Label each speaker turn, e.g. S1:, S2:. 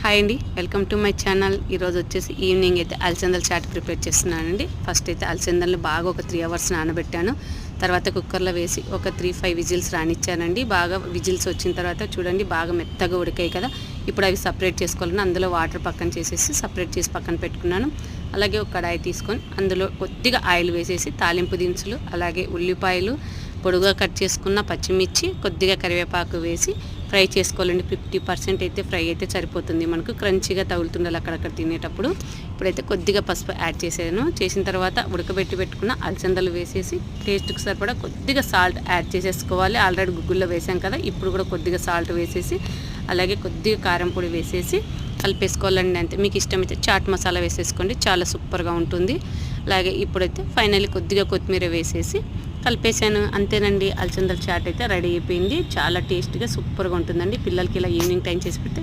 S1: Hi అండి, welcome to my channel. ఈరోజు వచ్చేసి ఈవినింగ్ అయితే అలసందల చాట్ ప్రిపేర్ చేస్తున్నానండి. ఫస్ట్ అయితే అలసందలను బాగా ఒక 3 hours నానబెట్టాను. తర్వాత కుక్కర్లో వేసి ఒక 3-5 విజిల్స్ రానిచ్చానండి. బాగా విజిల్స్ వచ్చిన తర్వాత చూడండి బాగా మెత్తగా ఉడికాయి కదా. ఇప్పుడు అవి సపరేట్ చేసుకోవాలని అందులో వాటర్ పక్కన చేసేసి సపరేట్ చేసి పక్కన పెట్టుకున్నాను. అలాగే ఒక కడాయి తీసుకొని అందులో కొద్దిగా ఆయిల్ వేసేసి తాలింపు దినుసులు, అలాగే ఉల్లిపాయలు, పొడుగా కట్ చేసుకున్న పచ్చిమిర్చి, కొద్దిగా కరివేపాకు వేసి ఫ్రై చేసుకోవాలండి. 50% అయితే ఫ్రై అయితే సరిపోతుంది, మనకు క్రంచీగా తగులుతుండాలి అక్కడక్కడ తినేటప్పుడు. ఇప్పుడైతే కొద్దిగా పసుపు యాడ్ చేసాను. చేసిన తర్వాత ఉడకబెట్టి పెట్టుకున్న అలసందలు వేసేసి టేస్ట్కి సరిపడా కొద్దిగా సాల్ట్ యాడ్ చేసేసుకోవాలి. ఆల్రెడీ గుగ్గుల్లో వేసాం కదా, ఇప్పుడు కూడా కొద్దిగా సాల్ట్ వేసేసి అలాగే కొద్దిగా కారం పొడి వేసేసి కలిపేసుకోవాలండి. అంతే. మీకు ఇష్టమైతే చాట్ మసాలా వేసేసుకోండి, చాలా సూపర్గా ఉంటుంది. అలాగే ఇప్పుడైతే ఫైనల్లీ కొద్దిగా కొత్తిమీర వేసేసి కలిపేసాను. అంతేనండి, అలసందల చాట్ అయితే రెడీ అయిపోయింది. చాలా టేస్ట్గా సూపర్గా ఉంటుందండి. పిల్లలకి ఇలా ఈవినింగ్ టైం చేసి పెడితే